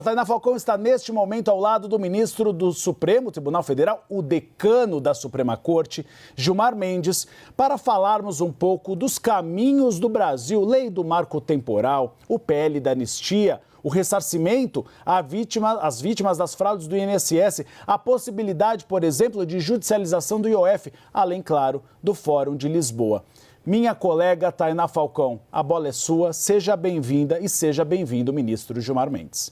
Tainá Falcão está neste momento ao lado do ministro do Supremo Tribunal Federal, o decano da Suprema Corte, Gilmar Mendes, para falarmos um pouco dos caminhos do Brasil, lei do marco temporal, o PL da anistia, o ressarcimento às vítimas das fraudes do INSS, a possibilidade, por exemplo, de judicialização do IOF, além, claro, do Fórum de Lisboa. Minha colega Tainá Falcão, a bola é sua, seja bem-vinda e seja bem-vindo, ministro Gilmar Mendes.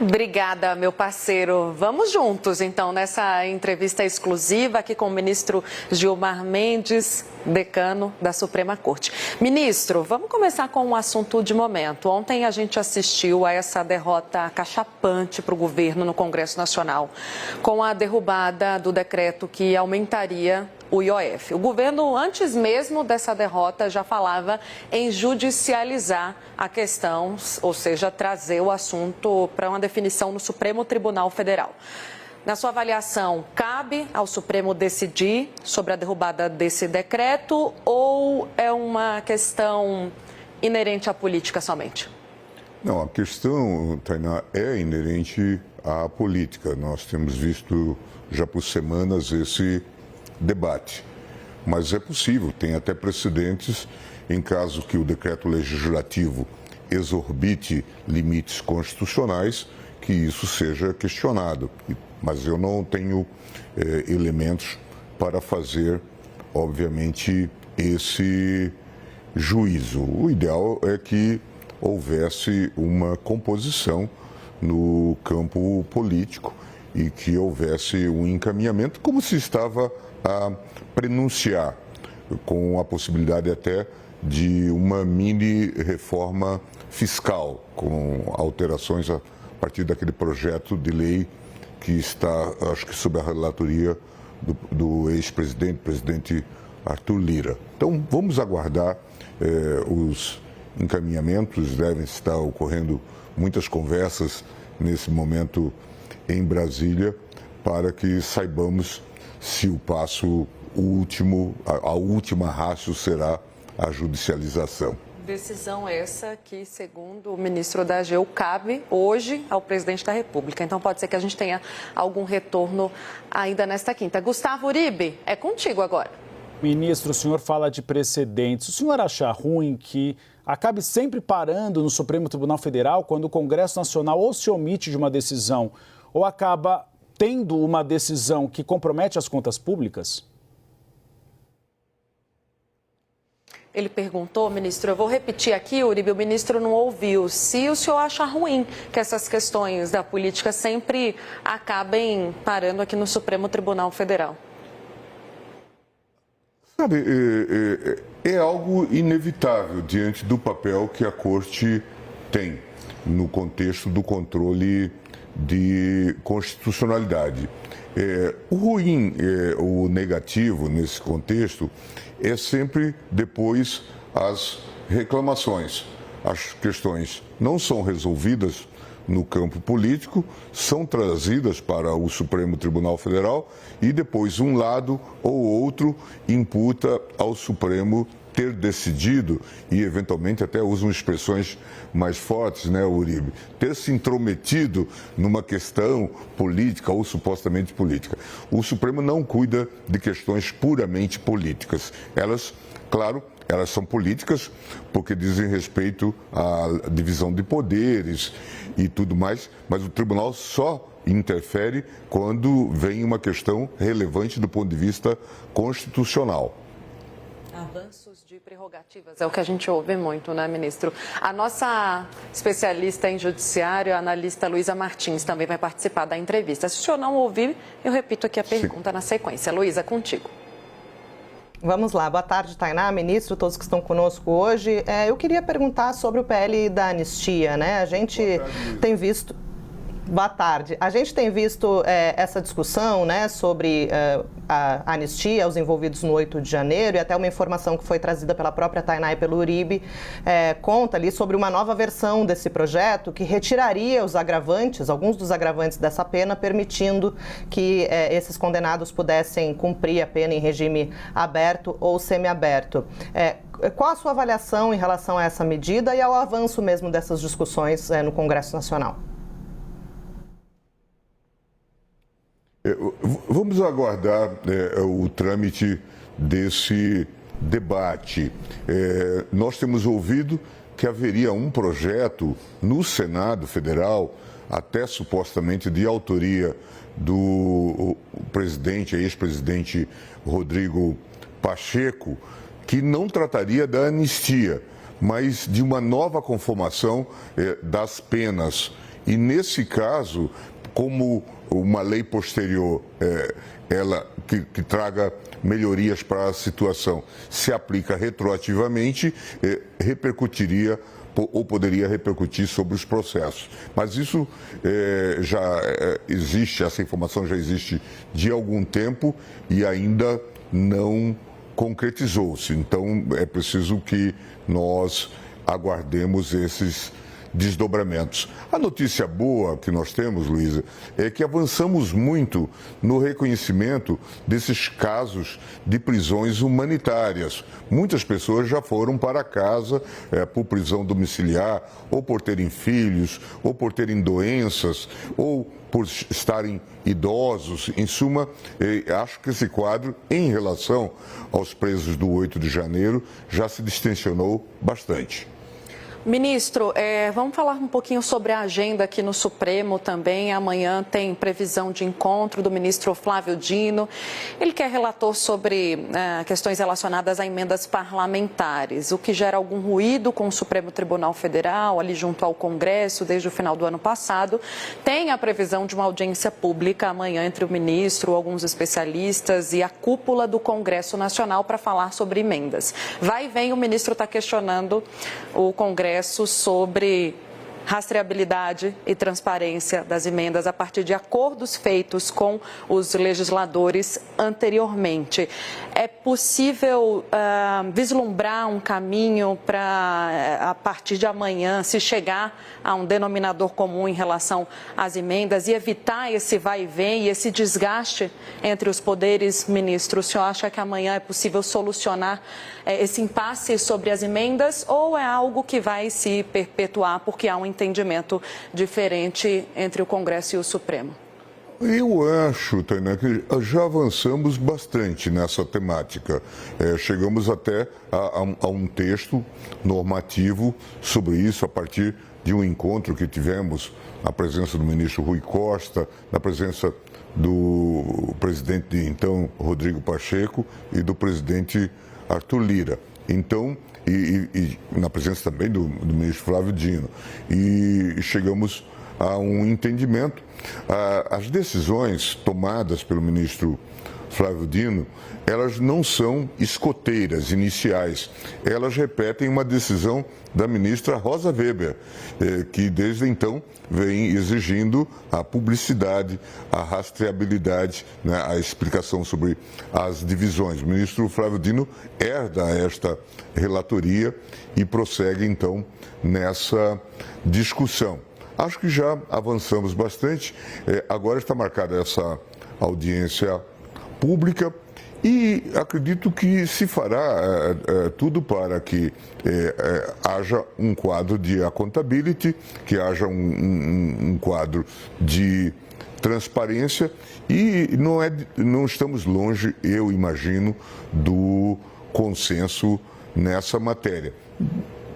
Obrigada, meu parceiro. Vamos juntos, então, nessa entrevista exclusiva aqui com o ministro Gilmar Mendes, decano da Suprema Corte. Ministro, vamos começar com um assunto de momento. Ontem a gente assistiu a essa derrota acachapante para o governo no Congresso Nacional, com a derrubada do decreto que aumentaria o IOF. O governo, antes mesmo dessa derrota, já falava em judicializar a questão, ou seja, trazer o assunto para uma definição no Supremo Tribunal Federal. Na sua avaliação, cabe ao Supremo decidir sobre a derrubada desse decreto ou é uma questão inerente à política somente? Não, a questão, Tainá, é inerente à política. Nós temos visto já por semanas esse debate, mas é possível, tem até precedentes em caso que o decreto legislativo exorbite limites constitucionais, que isso seja questionado, mas eu não tenho elementos para fazer, obviamente, esse juízo. O ideal é que houvesse uma composição no campo político e que houvesse um encaminhamento, como se estava a prenunciar, com a possibilidade até de uma mini reforma fiscal, com alterações a partir daquele projeto de lei que está, acho que, sob a relatoria do ex-presidente, presidente Arthur Lira. Então, vamos aguardar os encaminhamentos, devem estar ocorrendo muitas conversas nesse momento em Brasília, para que saibamos se o passo último, a última ratio será a judicialização. Decisão essa que, segundo o ministro da AGU, cabe hoje ao presidente da República. Então pode ser que a gente tenha algum retorno ainda nesta quinta. Gustavo Uribe, é contigo agora. Ministro, o senhor fala de precedentes. O senhor acha ruim que acabe sempre parando no Supremo Tribunal Federal quando o Congresso Nacional ou se omite de uma decisão ou acaba tendo uma decisão que compromete as contas públicas? Ele perguntou, ministro, eu vou repetir aqui, Uribe, o ministro não ouviu, se o senhor acha ruim que essas questões da política sempre acabem parando aqui no Supremo Tribunal Federal. Sabe, é algo inevitável diante do papel que a Corte tem no contexto do controle de constitucionalidade. O ruim, o negativo nesse contexto é sempre depois as reclamações. As questões não são resolvidas no campo político, são trazidas para o Supremo Tribunal Federal e depois um lado ou outro imputa ao Supremo ter decidido, e eventualmente até usam expressões mais fortes, né, Uribe, ter se intrometido numa questão política ou supostamente política. O Supremo não cuida de questões puramente políticas. Elas, claro, elas são políticas porque dizem respeito à divisão de poderes e tudo mais, mas o tribunal só interfere quando vem uma questão relevante do ponto de vista constitucional. Avanços de prerrogativas, é o que a gente ouve muito, né, ministro? A nossa especialista em judiciário, a analista Luísa Martins, também vai participar da entrevista. Se o senhor não ouvir, eu repito aqui a pergunta na sequência. Luísa, contigo. Vamos lá. Boa tarde, Tainá, ministro, todos que estão conosco hoje. Eu queria perguntar sobre o PL da anistia, né? A gente tem visto... Boa tarde. A gente tem visto essa discussão, né, sobre a anistia aos envolvidos no 8 de janeiro, e até uma informação que foi trazida pela própria Tainá e pelo Uribe conta ali sobre uma nova versão desse projeto que retiraria os agravantes, alguns dos agravantes dessa pena, permitindo que esses condenados pudessem cumprir a pena em regime aberto ou semiaberto. Qual a sua avaliação em relação a essa medida e ao avanço mesmo dessas discussões no Congresso Nacional? Vamos aguardar o trâmite desse debate. Nós temos ouvido que haveria um projeto no Senado Federal, até supostamente de autoria do presidente, ex-presidente Rodrigo Pacheco, que não trataria da anistia, mas de uma nova conformação das penas. E nesse caso, como uma lei posterior, ela que traga melhorias para a situação, se aplica retroativamente, repercutiria ou poderia repercutir sobre os processos. Mas isso já existe, essa informação já existe de algum tempo e ainda não concretizou-se. Então é preciso que nós aguardemos esses desdobramentos. A notícia boa que nós temos, Luísa, é que avançamos muito no reconhecimento desses casos de prisões humanitárias. Muitas pessoas já foram para casa por prisão domiciliar, ou por terem filhos, ou por terem doenças, ou por estarem idosos. Em suma, acho que esse quadro, em relação aos presos do 8 de janeiro, já se distensionou bastante. Ministro, vamos falar um pouquinho sobre a agenda aqui no Supremo também. Amanhã tem previsão de encontro do ministro Flávio Dino. Ele que é relator sobre questões relacionadas a emendas parlamentares, o que gera algum ruído com o Supremo Tribunal Federal, ali junto ao Congresso, desde o final do ano passado. Tem a previsão de uma audiência pública amanhã entre o ministro, alguns especialistas e a cúpula do Congresso Nacional para falar sobre emendas. Vai e vem, o ministro está questionando o Congresso sobre rastreabilidade e transparência das emendas a partir de acordos feitos com os legisladores anteriormente. É possível vislumbrar um caminho para, a partir de amanhã, se chegar a um denominador comum em relação às emendas e evitar esse vai e vem e esse desgaste entre os poderes, ministro? O senhor acha que amanhã é possível solucionar esse impasse sobre as emendas ou é algo que vai se perpetuar porque há um entendimento diferente entre o Congresso e o Supremo? Eu acho, Tainá, que já avançamos bastante nessa temática. Chegamos até a um texto normativo sobre isso a partir de um encontro que tivemos na presença do ministro Rui Costa, na presença do presidente de então, Rodrigo Pacheco, e do presidente Arthur Lira. Então, e na presença também do ministro Flávio Dino. E chegamos a um entendimento. As decisões tomadas pelo ministro Flávio Dino, elas não são escoteiras iniciais. Elas repetem uma decisão da ministra Rosa Weber, que desde então vem exigindo a publicidade, a rastreabilidade, né, a explicação sobre as divisões. O ministro Flávio Dino herda esta relatoria e prossegue então nessa discussão. Acho que já avançamos bastante. Agora está marcada essa audiência pública e acredito que se fará tudo para que haja um quadro de accountability, que haja um quadro de transparência e não estamos longe, eu imagino, do consenso nessa matéria.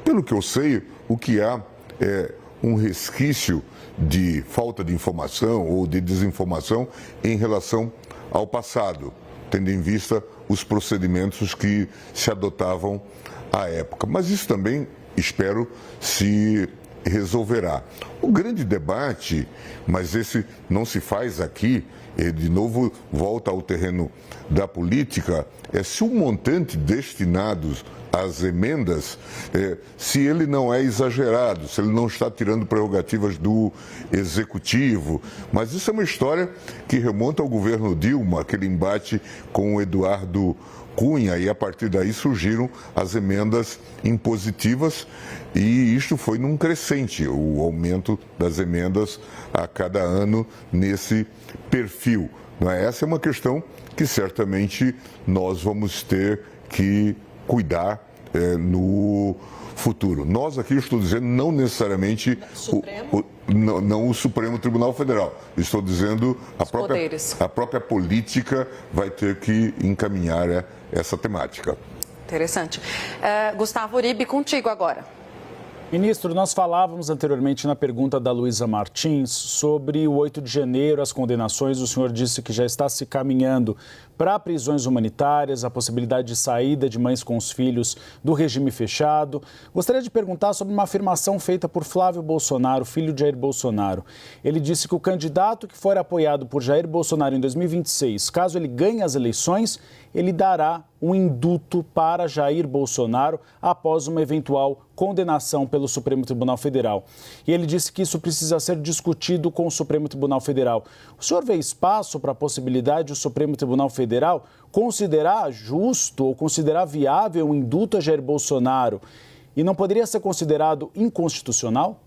Pelo que eu sei, o que há é um resquício de falta de informação ou de desinformação em relação ao passado, tendo em vista os procedimentos que se adotavam à época. Mas isso também, espero, se resolverá. O grande debate, mas esse não se faz aqui, de novo volta ao terreno da política, é se o montante destinado às emendas, se ele não é exagerado, se ele não está tirando prerrogativas do executivo. Mas isso é uma história que remonta ao governo Dilma, aquele embate com o Eduardo Cunha, e a partir daí surgiram as emendas impositivas, e isto foi num crescente, o aumento das emendas a cada ano nesse perfil. Essa é uma questão que certamente nós vamos ter que cuidar no futuro. Nós aqui, estou dizendo, não necessariamente não o Supremo Tribunal Federal. Estou dizendo a própria política vai ter que encaminhar essa temática. Interessante. Gustavo Uribe, contigo agora. Ministro, nós falávamos anteriormente na pergunta da Luísa Martins sobre o 8 de janeiro, as condenações. O senhor disse que já está se caminhando para prisões humanitárias, a possibilidade de saída de mães com os filhos do regime fechado. Gostaria de perguntar sobre uma afirmação feita por Flávio Bolsonaro, filho de Jair Bolsonaro. Ele disse que o candidato que for apoiado por Jair Bolsonaro em 2026, caso ele ganhe as eleições, ele dará um indulto para Jair Bolsonaro após uma eventual condenação pelo Supremo Tribunal Federal. E ele disse que isso precisa ser discutido com o Supremo Tribunal Federal. O senhor vê espaço para a possibilidade do Supremo Tribunal Federal considerar justo ou considerar viável um indulto a Jair Bolsonaro e não poderia ser considerado inconstitucional?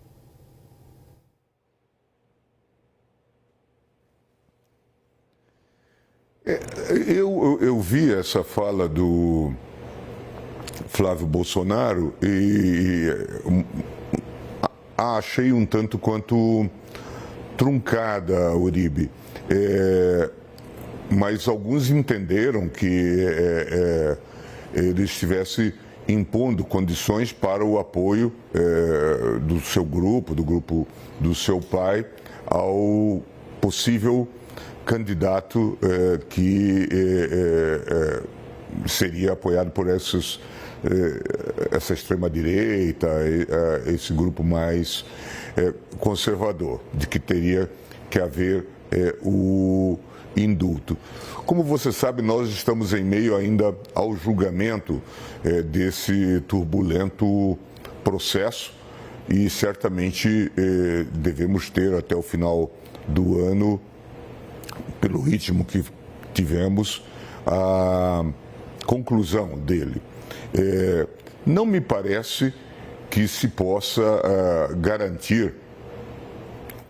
Eu vi essa fala do Flávio Bolsonaro e achei um tanto quanto truncada, Uribe. Mas alguns entenderam que ele estivesse impondo condições para o apoio do seu grupo, do grupo do seu pai, ao possível candidato que seria apoiado por essa extrema-direita, esse grupo mais conservador, de que teria que haver o indulto. Como você sabe, nós estamos em meio ainda ao julgamento desse turbulento processo e certamente devemos ter até o final do ano, pelo ritmo que tivemos, a conclusão dele. Não me parece que se possa garantir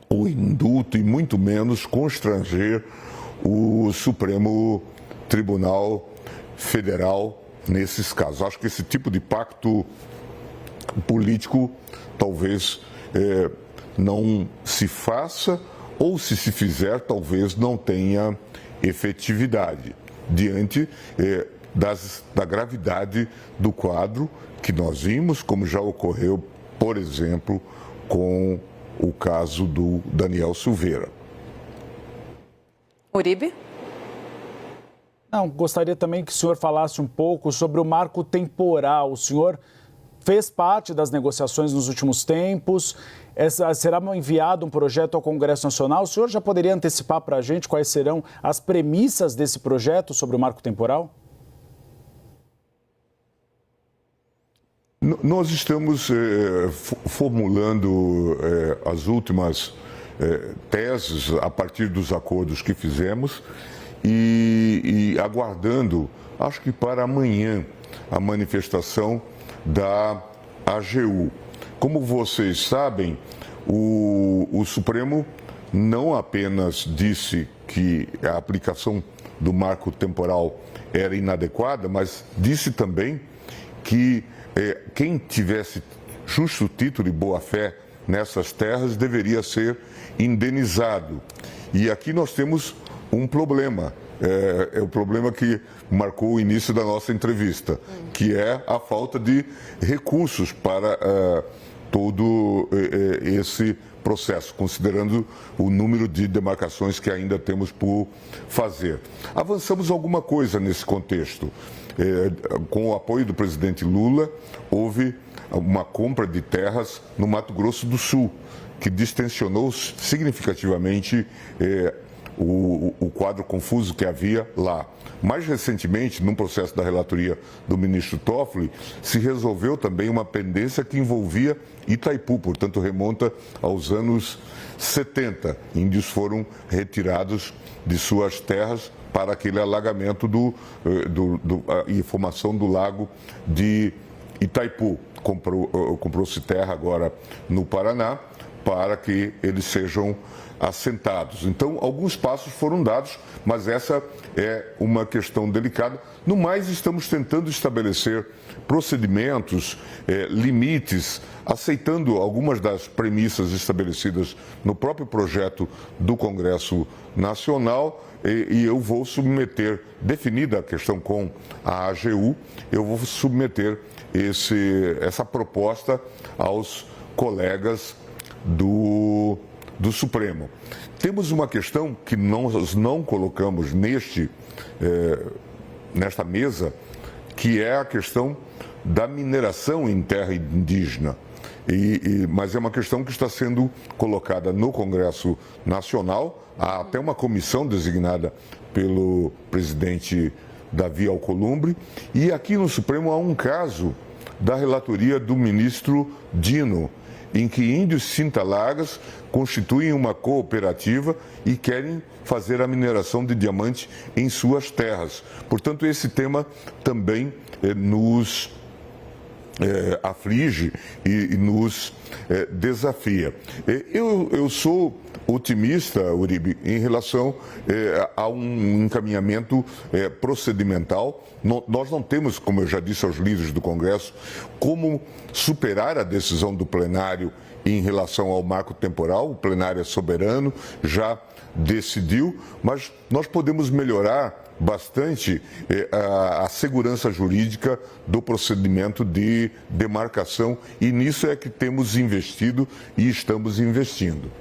o indulto e muito menos constranger o Supremo Tribunal Federal nesses casos. Acho que esse tipo de pacto político talvez não se faça, ou se fizer, talvez não tenha efetividade diante da gravidade do quadro que nós vimos, como já ocorreu, por exemplo, com o caso do Daniel Silveira. Uribe? Não, gostaria também que o senhor falasse um pouco sobre o marco temporal. O senhor fez parte das negociações nos últimos tempos. Será enviado um projeto ao Congresso Nacional? O senhor já poderia antecipar para a gente quais serão as premissas desse projeto sobre o marco temporal? Nós estamos formulando as últimas teses a partir dos acordos que fizemos e aguardando, acho que para amanhã, a manifestação da AGU. Como vocês sabem, o Supremo não apenas disse que a aplicação do marco temporal era inadequada, mas disse também que quem tivesse justo título e boa-fé nessas terras deveria ser indenizado. E aqui nós temos um problema. É o problema que marcou o início da nossa entrevista, que é a falta de recursos para todo esse processo, considerando o número de demarcações que ainda temos por fazer. Avançamos alguma coisa nesse contexto. Com o apoio do presidente Lula, houve uma compra de terras no Mato Grosso do Sul, que distensionou significativamente o quadro confuso que havia lá. Mais recentemente, num processo da relatoria do ministro Toffoli, se resolveu também uma pendência que envolvia Itaipu, portanto remonta aos anos 70. Índios foram retirados de suas terras para aquele alagamento e formação do lago de Itaipu. Comprou-se terra agora no Paraná para que eles sejam assentados. Então, alguns passos foram dados, mas essa é uma questão delicada. No mais, estamos tentando estabelecer procedimentos, limites, aceitando algumas das premissas estabelecidas no próprio projeto do Congresso Nacional, e eu vou submeter, definida a questão com a AGU, eu vou submeter essa proposta aos colegas do Supremo. Temos uma questão que nós não colocamos nesta mesa, que é a questão da mineração em terra indígena. Mas é uma questão que está sendo colocada no Congresso Nacional. Há até uma comissão designada pelo presidente Davi Alcolumbre. E aqui no Supremo há um caso da relatoria do ministro Dino, em que índios Cinta-Largas constituem uma cooperativa e querem fazer a mineração de diamante em suas terras. Portanto, esse tema também nos aflige e nos desafia. Eu sou otimista, Uribe, em relação a um encaminhamento procedimental. Nós não temos, como eu já disse aos líderes do Congresso, como superar a decisão do plenário em relação ao marco temporal. O plenário é soberano, já decidiu, mas nós podemos melhorar bastante a segurança jurídica do procedimento de demarcação, e nisso é que temos investido e estamos investindo.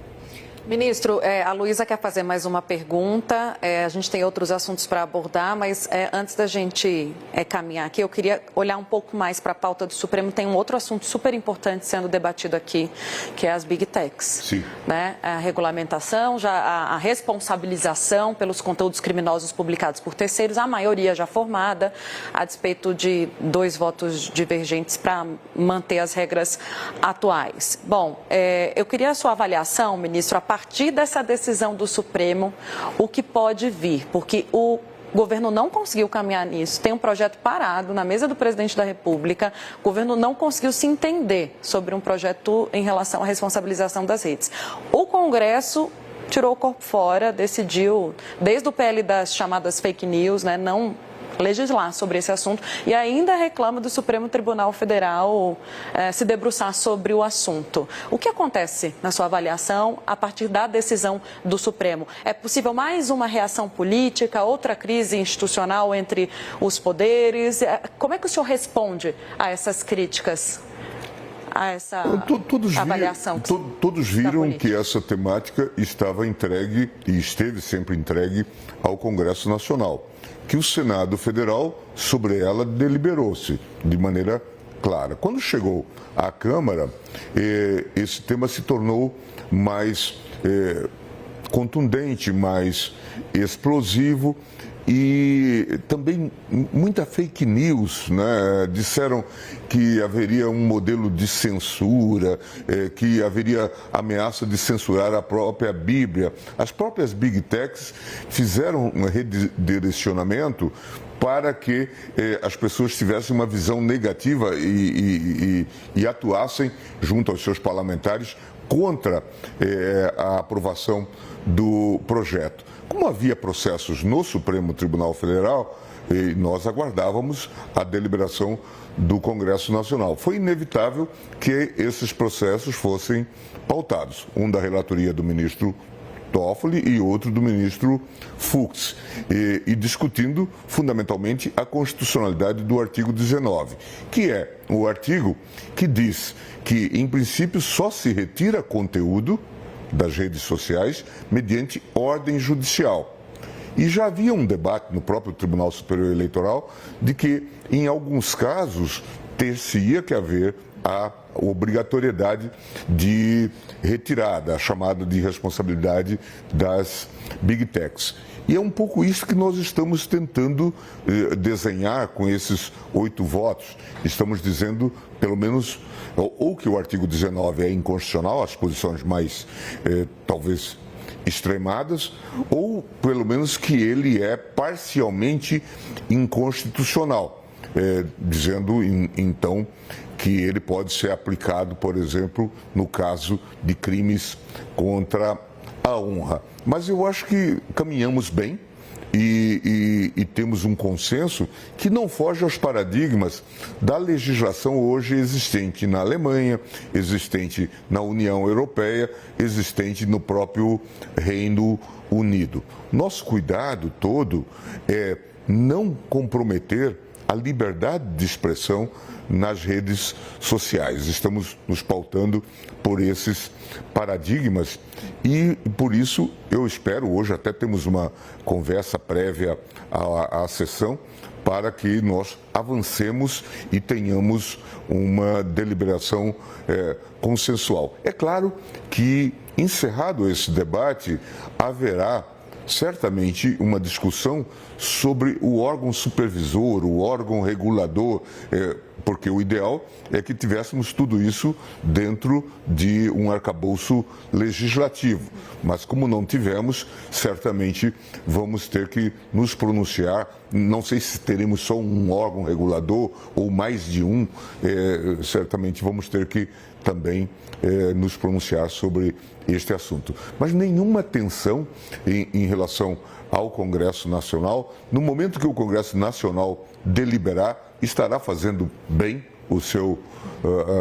Ministro, a Luísa quer fazer mais uma pergunta. A gente tem outros assuntos para abordar, mas antes da gente caminhar aqui, eu queria olhar um pouco mais para a pauta do Supremo. Tem um outro assunto super importante sendo debatido aqui, que é as Big Techs. Sim. Né? A regulamentação, a responsabilização pelos conteúdos criminosos publicados por terceiros, a maioria já formada, a despeito de 2 votos divergentes para manter as regras atuais. Bom, eu queria a sua avaliação, ministro, a partir dessa decisão do Supremo, o que pode vir, porque o governo não conseguiu caminhar nisso, tem um projeto parado na mesa do presidente da República, o governo não conseguiu se entender sobre um projeto em relação à responsabilização das redes. O Congresso tirou o corpo fora, decidiu, desde o PL das chamadas fake news, né, não legislar sobre esse assunto, e ainda reclama do Supremo Tribunal Federal se debruçar sobre o assunto. O que acontece, na sua avaliação, a partir da decisão do Supremo? É possível mais uma reação política, outra crise institucional entre os poderes? Como é que o senhor responde a essas críticas, a essa avaliação? Todos viram que essa temática estava entregue e esteve sempre entregue ao Congresso Nacional, que o Senado Federal, sobre ela, deliberou-se de maneira clara. Quando chegou à Câmara, esse tema se tornou mais contundente, mais explosivo, e também muita fake news, né? Disseram que haveria um modelo de censura, que haveria ameaça de censurar a própria Bíblia. As próprias Big Techs fizeram um redirecionamento para que as pessoas tivessem uma visão negativa e atuassem junto aos seus parlamentares contra a aprovação do projeto. Como havia processos no Supremo Tribunal Federal, nós aguardávamos a deliberação do Congresso Nacional. Foi inevitável que esses processos fossem pautados, um da relatoria do ministro Toffoli e outro do ministro Fux, e discutindo fundamentalmente a constitucionalidade do artigo 19, que é o artigo que diz que, em princípio, só se retira conteúdo das redes sociais mediante ordem judicial. E já havia um debate no próprio Tribunal Superior Eleitoral de que, em alguns casos, ter-se-ia que haver a obrigatoriedade de retirada, a chamada de responsabilidade das Big Techs. E é um pouco isso que nós estamos tentando desenhar com esses 8 votos. Estamos dizendo, pelo menos, ou que o artigo 19 é inconstitucional, as posições mais, talvez, extremadas, ou pelo menos que ele é parcialmente inconstitucional, dizendo, então, que ele pode ser aplicado, por exemplo, no caso de crimes contra a honra. Mas eu acho que caminhamos bem e temos um consenso que não foge aos paradigmas da legislação hoje existente na Alemanha, existente na União Europeia, existente no próprio Reino Unido. Nosso cuidado todo é não comprometer a liberdade de expressão nas redes sociais. Estamos nos pautando por esses paradigmas e, por isso, eu espero, hoje até temos uma conversa prévia à sessão, para que nós avancemos e tenhamos uma deliberação consensual. É claro que, encerrado esse debate, haverá certamente uma discussão sobre o órgão supervisor, o órgão regulador, porque o ideal é que tivéssemos tudo isso dentro de um arcabouço legislativo. Mas como não tivemos, certamente vamos ter que nos pronunciar. Não sei se teremos só um órgão regulador ou mais de um, certamente vamos ter que também nos pronunciar sobre este assunto. Mas nenhuma tensão em relação ao Congresso Nacional. No momento que o Congresso Nacional deliberar, estará fazendo bem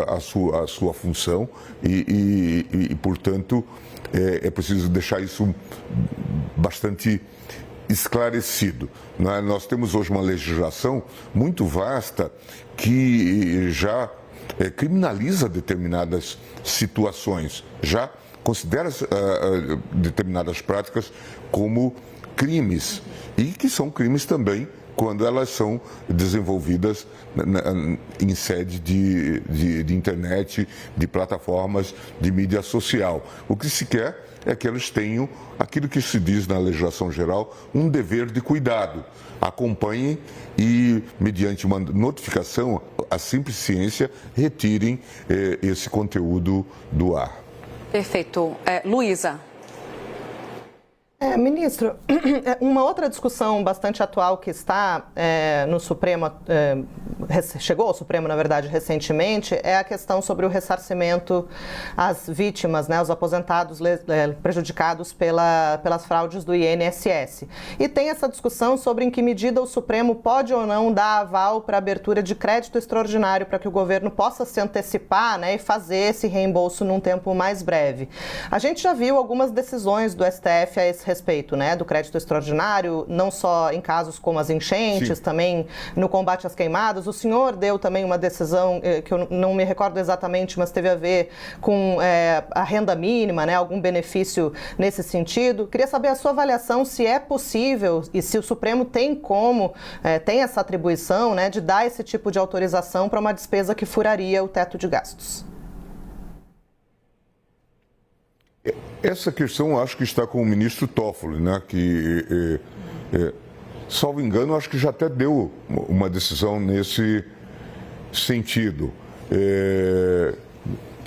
a sua função e portanto, é preciso deixar isso bastante esclarecido. Nós temos hoje uma legislação muito vasta que já criminaliza determinadas situações, já considera determinadas práticas como crimes e que são crimes também quando elas são desenvolvidas em sede de internet, de plataformas de mídia social. O que se quer é que eles tenham aquilo que se diz na legislação geral, um dever de cuidado. Acompanhem e, mediante uma notificação, a simples ciência, retirem esse conteúdo do ar. Perfeito. Luísa. Ministro, uma outra discussão bastante atual que está no Supremo, chegou ao Supremo, na verdade, recentemente, é a questão sobre o ressarcimento às vítimas, os aposentados prejudicados pelas fraudes do INSS. E tem essa discussão sobre em que medida o Supremo pode ou não dar aval para a abertura de crédito extraordinário para que o governo possa se antecipar e fazer esse reembolso num tempo mais breve. A gente já viu algumas decisões do STF a esse respeito, do crédito extraordinário, não só em casos como as enchentes, também no combate às queimadas. O senhor deu também uma decisão que eu não me recordo exatamente, mas teve a ver com a renda mínima, algum benefício nesse sentido. Queria saber a sua avaliação se é possível e se o Supremo tem tem essa atribuição, de dar esse tipo de autorização para uma despesa que furaria o teto de gastos. Essa questão acho que está com o ministro Toffoli, que, salvo engano, acho que já até deu uma decisão nesse sentido.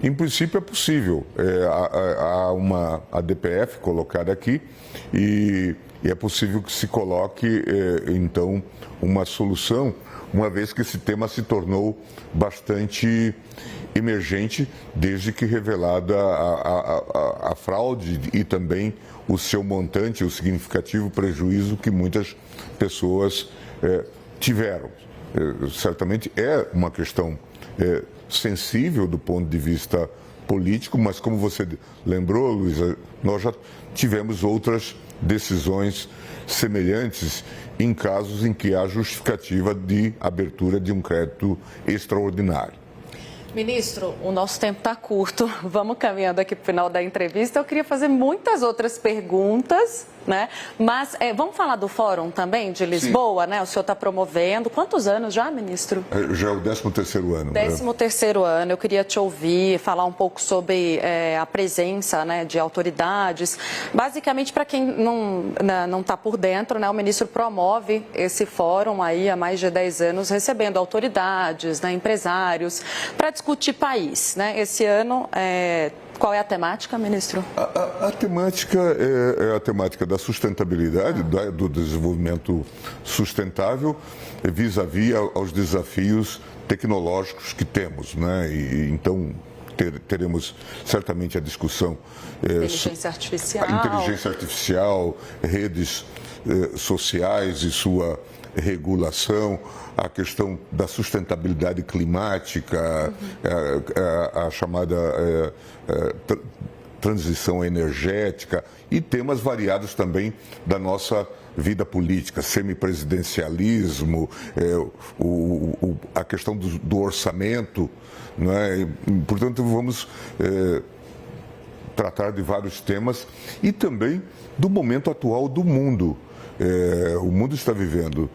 Em princípio é possível, há uma ADPF colocada aqui e é possível que se coloque, então, uma solução, uma vez que esse tema se tornou bastante emergente desde que revelada a fraude e também o seu montante, o significativo prejuízo que muitas pessoas tiveram. Certamente é uma questão sensível do ponto de vista político, mas como você lembrou, Luísa, nós já tivemos outras decisões semelhantes em casos em que há justificativa de abertura de um crédito extraordinário. Ministro, o nosso tempo está curto. Vamos caminhando aqui para o final da entrevista. Eu queria fazer muitas outras perguntas, né? Mas vamos falar do Fórum também de Lisboa, né? O senhor está promovendo. Quantos anos já, ministro? Já é o 13º ano. 13º ano. Eu queria te ouvir, falar um pouco sobre a presença, né, de autoridades. Basicamente, para quem não está por dentro, né, o ministro promove esse fórum aí há mais de 10 anos, recebendo autoridades, né, empresários, para discutir país, né? Esse ano, qual é a temática, ministro? A temática é a temática da sustentabilidade, do desenvolvimento sustentável, vis-à-vis aos desafios tecnológicos que temos, né? E então teremos certamente a discussão inteligência artificial, a inteligência artificial, redes sociais e sua regulação, a questão da sustentabilidade climática, a chamada transição energética e temas variados também da nossa vida política, semipresidencialismo, a questão do orçamento, né? Portanto, vamos tratar de vários temas e também do momento atual do mundo. O mundo está vivendo,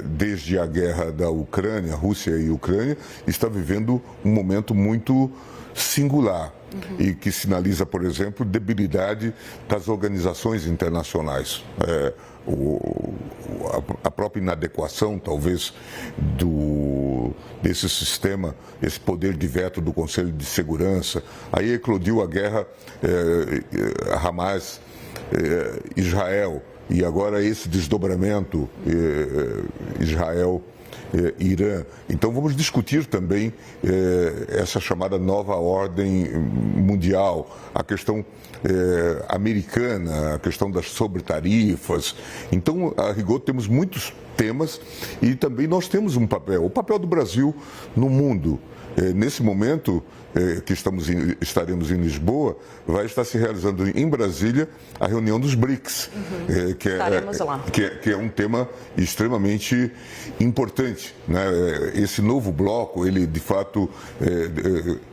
desde a guerra da Ucrânia, Rússia e Ucrânia, está vivendo um momento muito singular e que sinaliza, por exemplo, debilidade das organizações internacionais. A própria inadequação, talvez, desse sistema, esse poder de veto do Conselho de Segurança. Aí eclodiu a guerra Hamas, Israel, e agora esse desdobramento Israel-Irã. Então vamos discutir também essa chamada nova ordem mundial, a questão americana, a questão das sobretarifas. Então, a rigor, temos muitos temas e também nós temos um papel, o papel do Brasil no mundo. Nesse momento que estaremos em Lisboa, vai estar se realizando em Brasília a reunião dos BRICS, que é um tema extremamente importante, né? Esse novo bloco, ele de fato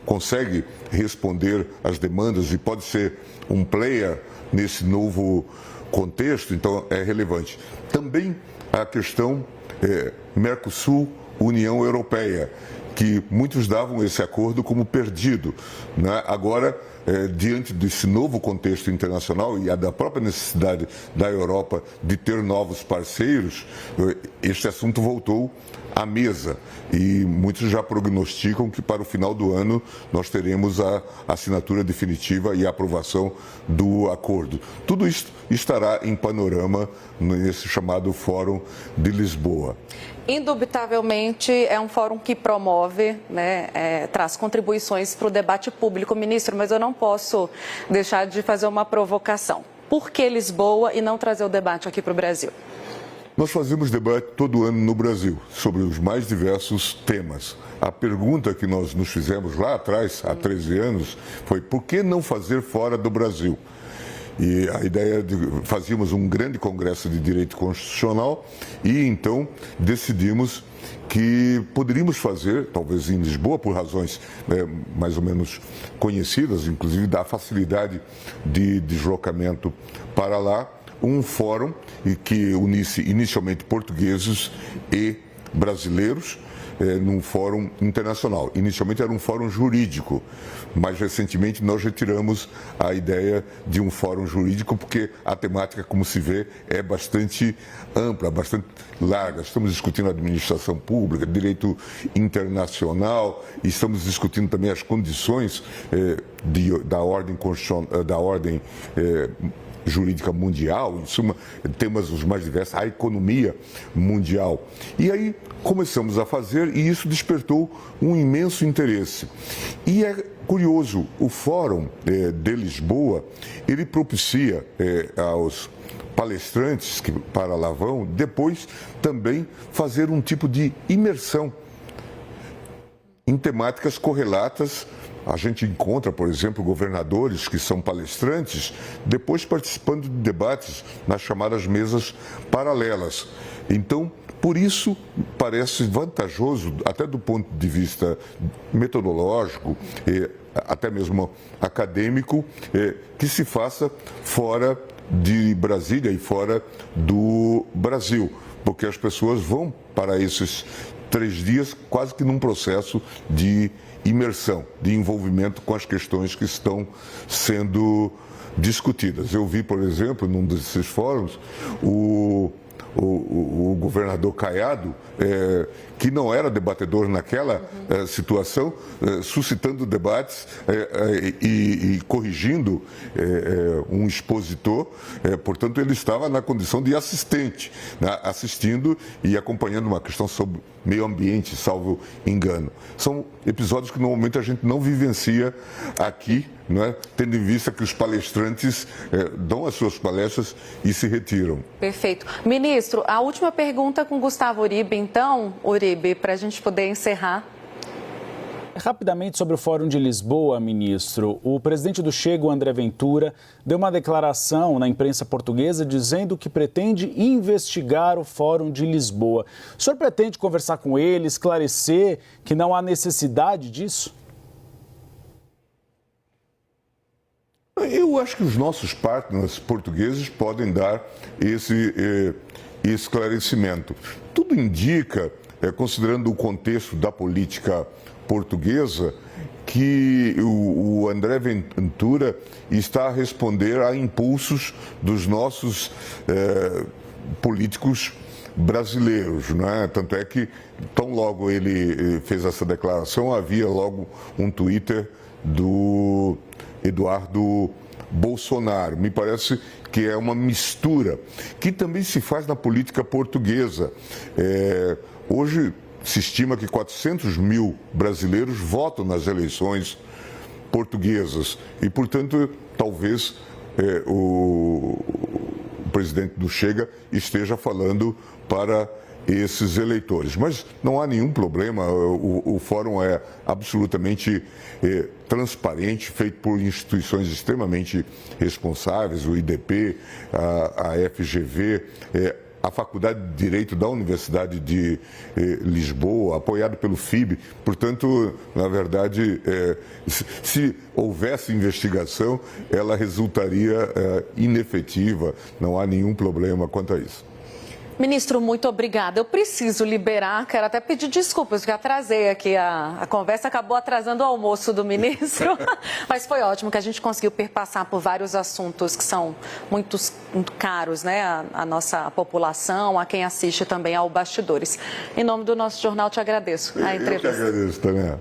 consegue responder às demandas e pode ser um player nesse novo contexto, então é relevante. Também a questão Mercosul-União Europeia, que muitos davam esse acordo como perdido, né? Agora, diante desse novo contexto internacional e da própria necessidade da Europa de ter novos parceiros, este assunto voltou à mesa e muitos já prognosticam que para o final do ano nós teremos a assinatura definitiva e a aprovação do acordo. Tudo isso estará em panorama nesse chamado Fórum de Lisboa. Indubitavelmente é um fórum que promove, né, traz contribuições para o debate público, ministro, mas eu não posso deixar de fazer uma provocação. Por que Lisboa e não trazer o debate aqui para o Brasil? Nós fazemos debate todo ano no Brasil sobre os mais diversos temas. A pergunta que nós nos fizemos lá atrás, há 13 anos, foi por que não fazer fora do Brasil? E a ideia de fazíamos um grande congresso de direito constitucional e então decidimos que poderíamos fazer, talvez em Lisboa, por razões mais ou menos conhecidas, inclusive da facilidade de deslocamento para lá, um fórum que unisse inicialmente portugueses e brasileiros num fórum internacional. Inicialmente era um fórum jurídico, mas recentemente nós retiramos a ideia de um fórum jurídico porque a temática, como se vê, é bastante ampla, bastante larga. Estamos discutindo administração pública, direito internacional, e estamos discutindo também as condições da ordem constitucional, da ordem jurídica mundial, em suma, temas os mais diversos, a economia mundial. E aí começamos a fazer e isso despertou um imenso interesse. E é curioso, o Fórum de Lisboa, ele propicia aos palestrantes que para lá vão, depois também fazer um tipo de imersão em temáticas correlatas. A gente encontra, por exemplo, governadores que são palestrantes, depois participando de debates nas chamadas mesas paralelas. Então, por isso, parece vantajoso, até do ponto de vista metodológico, até mesmo acadêmico, que se faça fora de Brasília e fora do Brasil, porque as pessoas vão para esses 3 dias quase que num processo de imersão, de envolvimento com as questões que estão sendo discutidas. Eu vi, por exemplo, num desses fóruns, o governador Caiado, que não era debatedor naquela situação, suscitando debates e corrigindo um expositor. Portanto, ele estava na condição de assistente, né, assistindo e acompanhando uma questão sobre meio ambiente, salvo engano. São episódios que normalmente a gente não vivencia aqui, né, tendo em vista que os palestrantes dão as suas palestras e se retiram. Perfeito. Ministro, a última pergunta com Gustavo Uribe, então, Uribe, para a gente poder encerrar. Rapidamente sobre o Fórum de Lisboa, ministro. O presidente do Chega, André Ventura, deu uma declaração na imprensa portuguesa dizendo que pretende investigar o Fórum de Lisboa. O senhor pretende conversar com ele, esclarecer que não há necessidade disso? Eu acho que os nossos partners portugueses podem dar esse esclarecimento. Tudo indica, considerando o contexto da política portuguesa, que o André Ventura está a responder a impulsos dos nossos políticos brasileiros, né? Tanto é que, tão logo ele fez essa declaração, havia logo um Twitter do Eduardo Bolsonaro. Me parece que é uma mistura que também se faz na política portuguesa. Hoje se estima que 400 mil brasileiros votam nas eleições portuguesas e, portanto, talvez o presidente do Chega esteja falando para esses eleitores. Mas não há nenhum problema, o fórum é absolutamente transparente, feito por instituições extremamente responsáveis, o IDP, a FGV, a Faculdade de Direito da Universidade de Lisboa, apoiado pelo FIB. Portanto, na verdade, se houvesse investigação, ela resultaria inefetiva, não há nenhum problema quanto a isso. Ministro, muito obrigada. Eu preciso liberar, quero até pedir desculpas, porque atrasei aqui a conversa, acabou atrasando o almoço do ministro, mas foi ótimo que a gente conseguiu perpassar por vários assuntos que são muito caros, né, à nossa população, a quem assiste também ao Bastidores. Em nome do nosso jornal, te agradeço a entrevista. Eu que agradeço, Tânia.